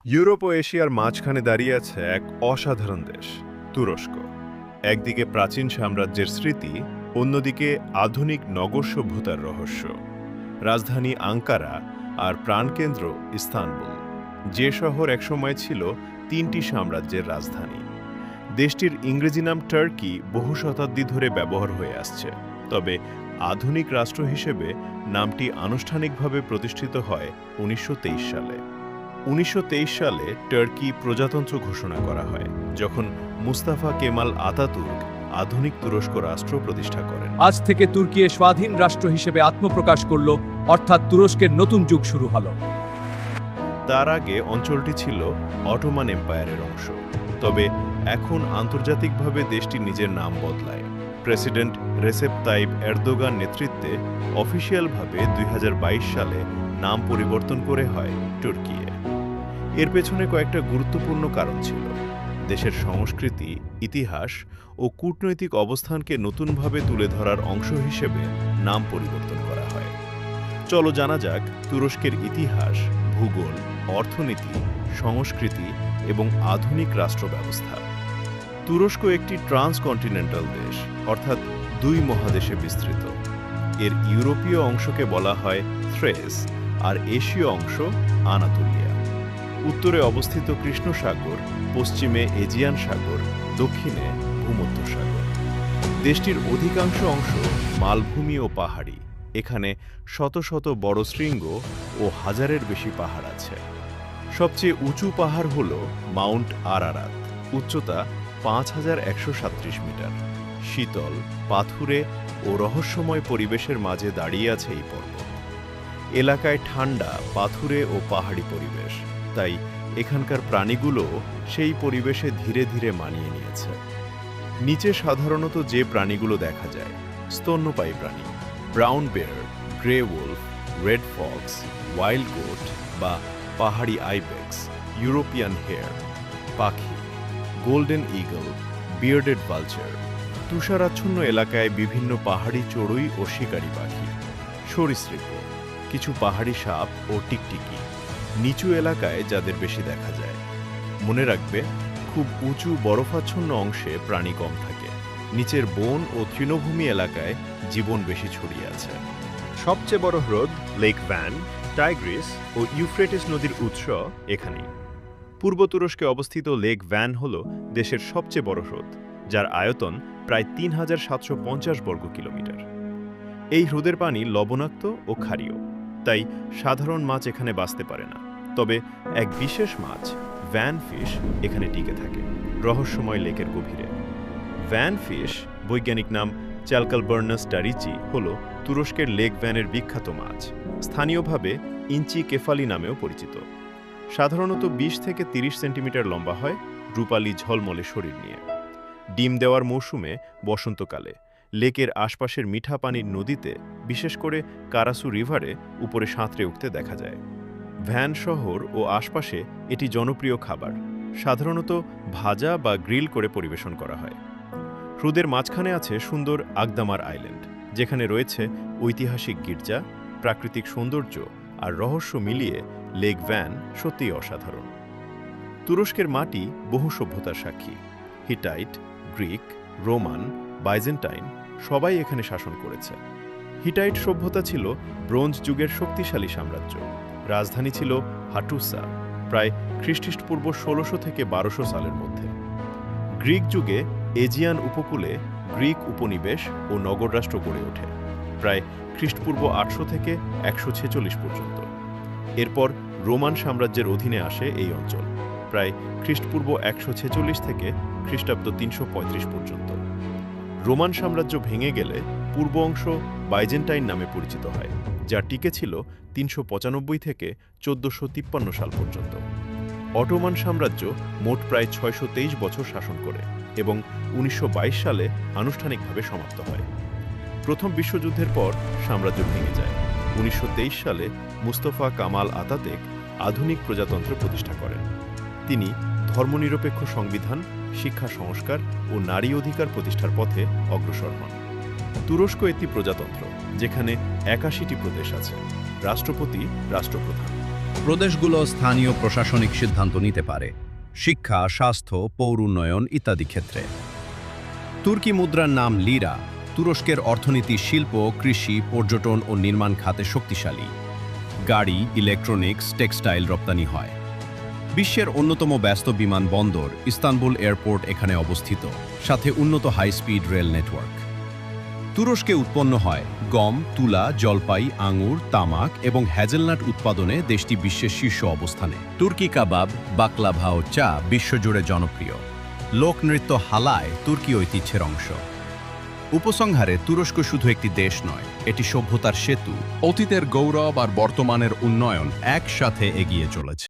Europe ও এশিয়ার মাঝখানে দাঁড়িয়ে আছে এক অসাধারণ দেশ তুরস্ক। একদিকে প্রাচীন সাম্রাজ্যের স্মৃতি, অন্যদিকে আধুনিক নগর সভ্যতার রহস্য। রাজধানী আঙ্কারা আর প্রাণকেন্দ্র ইস্তানবুল, যে শহর একসময় ছিল তিনটি সাম্রাজ্যের রাজধানী। দেশটির ইংরেজি নাম টার্কি বহু শতাব্দী ধরে ব্যবহার হয়ে আসছে, তবে আধুনিক রাষ্ট্র হিসেবে নামটি আনুষ্ঠানিকভাবে প্রতিষ্ঠিত হয় ১৯২৩ সালে। ১৯২৩ সালে টার্কি প্রজাতন্ত্র ঘোষণা করা হয়, যখন মুস্তাফা কেমাল আতাতুর্ক আধুনিক তুরস্ক রাষ্ট্র প্রতিষ্ঠা করেন। আজ থেকে তুর্কি স্বাধীন রাষ্ট্র হিসেবে আত্মপ্রকাশ করল, অর্থাৎ তুরস্কের নতুন যুগ শুরু হলো। তার আগে অঞ্চলটি ছিল অটোমান এম্পায়ারের অংশ, তবে এখন আন্তর্জাতিকভাবে দেশটি নিজের নাম বদলায়। প্রেসিডেন্ট রেসেপ তাইব এরদোগান নেতৃত্বে অফিসিয়ালভাবে ২০২২ সালে নাম পরিবর্তন করে হয় তুর্কিয়ে। এর পেছনে কয়েকটা গুরুত্বপূর্ণ কারণ ছিল। দেশের সংস্কৃতি, ইতিহাস ও কূটনৈতিক অবস্থানকে নতুনভাবে তুলে ধরার অংশ হিসেবে নাম পরিবর্তন করা হয়। চলো জানা যাক তুরস্কের ইতিহাস, ভূগোল, অর্থনীতি, সংস্কৃতি এবং আধুনিক রাষ্ট্র ব্যবস্থা। তুরস্ক একটি ট্রান্সকন্টিনেন্টাল দেশ, অর্থাৎ দুই মহাদেশে বিস্তৃত। এর ইউরোপীয় অংশকে বলা হয় থ্রেস আর এশীয় অংশ আনাতোলিয়া। উত্তরে অবস্থিত কৃষ্ণ সাগর, পশ্চিমে এজিয়ান সাগর, দক্ষিণে ভূমধ্যসাগর। দেশটির অধিকাংশ অংশ মালভূমি ও পাহাড়ি। এখানে শত শত বড় শৃঙ্গ ও হাজারের বেশি পাহাড় আছে। সবচেয়ে উঁচু পাহাড় হল মাউন্ট আরারাত, উচ্চতা ৫,১৩৭ মিটার। শীতল, পাথুরে ও রহস্যময় পরিবেশের মাঝে দাঁড়িয়ে আছে এই পর্বত। এলাকায় ঠান্ডা, পাথুরে ও পাহাড়ি পরিবেশ, তাই এখানকার প্রাণীগুলো সেই পরিবেশে ধীরে ধীরে মানিয়ে নিয়েছে। নিচে সাধারণত যে প্রাণীগুলো দেখা যায়: স্তন্যপায়ী প্রাণী, brown bear, grey wolf, red fox, wild goat বা পাহাড়ি আইবেক্স, ইউরোপিয়ান হেয়ার, পাখি, গোল্ডেন ঈগল, বিয়ার্ডেড ভালচার। তুষারাচ্ছন্ন এলাকায় বিভিন্ন পাহাড়ি চড়ুই ও শিকারী পাখি, সরীসৃপ, কিছু পাহাড়ি সাপ ও টিকটিকি। নিচু এলাকায় যাদের বেশি দেখা যায়। মনে রাখবে, খুব উঁচু বরফাচ্ছন্ন অংশে প্রাণী কম থাকে। নিচের বন ও তৃণভূমি এলাকায় জীবন বেশি ছড়িয়ে আছে। সবচেয়ে বড় হ্রদ লেক ভ্যান, টাইগ্রিস ও ইউফ্রেটিস নদীর উৎস এখানেই। পূর্ব তুরস্কে অবস্থিত লেক ভ্যান হল দেশের সবচেয়ে বড় হ্রদ, যার আয়তন প্রায় ৩,৭৫০ বর্গ কিলোমিটার। এই হ্রদের পানি লবণাক্ত ও ক্ষারীয়, তাই সাধারণ মাছ এখানে বাঁচতে পারে না। তবে এক বিশেষ মাছ, ভ্যান ফিশ, এখানে টিকে থাকে রহস্যময় লেকের গভীরে। ভ্যান ফিশ, বৈজ্ঞানিক নাম চ্যালকালবার্নাস টারিচি, হল তুরস্কের লেক ভ্যানের বিখ্যাত মাছ। স্থানীয়ভাবে ইঞ্চি কেফালি নামেও পরিচিত। সাধারণত ২০ থেকে ৩০ সেন্টিমিটার লম্বা হয়, রূপালি ঝলমলে শরীর নিয়ে। ডিম দেওয়ার মৌসুমে বসন্তকালে লেকের আশপাশের মিঠা পানির নদীতে, বিশেষ করে কারাসু রিভারে, উপরে সাঁতরে উঠতে দেখা যায়। ভ্যান শহর ও আশপাশে এটি জনপ্রিয় খাবার, সাধারণত ভাজা বা গ্রিল করে পরিবেশন করা হয়। হ্রদের মাঝখানে আছে সুন্দর আগদামার আইল্যান্ড, যেখানে রয়েছে ঐতিহাসিক গির্জা, প্রাকৃতিক সৌন্দর্য আর রহস্য মিলিয়ে লেক ভ্যান সত্যিই অসাধারণ। তুরস্কের মাটি বহু সভ্যতার সাক্ষী। হিটাইট, গ্রিক, রোমান, বাইজেন্টাইন সবাই এখানে শাসন করেছে। হিটাইট সভ্যতা ছিল ব্রোঞ্জ যুগের শক্তিশালী সাম্রাজ্য। রাজধানী ছিল হাটুসা, প্রায় খ্রিস্টপূর্ব ১৬০০ থেকে ১২০০ সালের মধ্যে। গ্রিক যুগে এজিয়ান উপকূলে গ্রিক উপনিবেশ ও নগররাষ্ট্র গড়ে ওঠে, প্রায় খ্রিস্টপূর্ব ৮০০ থেকে ১৪৬ পর্যন্ত। এরপর রোমান সাম্রাজ্যের অধীনে আসে এই অঞ্চল, প্রায় খ্রিস্টপূর্ব ১৪৬ থেকে খ্রিস্টাব্দ ৩৩৫ পর্যন্ত। রোমান সাম্রাজ্য ভেঙে গেলে পূর্ব অংশ বাইজেন্টাইন নামে পরিচিত হয়, যা টিকে ছিল ৩৯৫ থেকে ১৪৫৩ সাল পর্যন্ত। অটোমান সাম্রাজ্য মোট প্রায় ৬২৩ বছর শাসন করে এবং ১৯২২ সালে আনুষ্ঠানিকভাবে সমাপ্ত হয়। প্রথম বিশ্বযুদ্ধের পর সাম্রাজ্য ভেঙে যায়। ১৯২৩ সালে মুস্তফা কামাল আতাতুর্ক আধুনিক প্রজাতন্ত্র প্রতিষ্ঠা করেন। তিনি ধর্মনিরপেক্ষ সংবিধান, শিক্ষা সংস্কার ও নারী অধিকার প্রতিষ্ঠার পথে অগ্রসর হন। তুরস্ক একটি প্রজাতন্ত্র, যেখানে ৮১টি প্রদেশ আছে। রাষ্ট্রপতি রাষ্ট্রপ্রধান। প্রদেশগুলো স্থানীয় প্রশাসনিক সিদ্ধান্ত নিতে পারে শিক্ষা, স্বাস্থ্য, পৌর উন্নয়ন ইত্যাদি ক্ষেত্রে। তুর্কি মুদ্রার নাম লিরা। তুরস্কের অর্থনীতি শিল্প, কৃষি, পর্যটন ও নির্মাণ খাতে শক্তিশালী। গাড়ি, ইলেকট্রনিক্স, টেক্সটাইল রপ্তানি হয়। বিশ্বের অন্যতম ব্যস্ত বিমানবন্দর ইস্তানবুল এয়ারপোর্ট এখানে অবস্থিত, সাথে উন্নত হাই স্পিড রেল নেটওয়ার্ক। তুরস্কে উৎপন্ন হয় গম, তুলা, জলপাই, আঙুর, তামাক এবং হ্যাজেলনাট উৎপাদনে দেশটি বিশ্বের শীর্ষ অবস্থানে। তুর্কি কাবাব, বাকলাভা ও চা বিশ্বজুড়ে জনপ্রিয়। লোকনৃত্য হালায় তুর্কি ঐতিহ্যের অংশ। উপসংহারে তুরস্ক শুধু একটি দেশ নয়, এটি সভ্যতার সেতু। অতীতের গৌরব আর বর্তমানের উন্নয়ন একসাথে এগিয়ে চলেছে।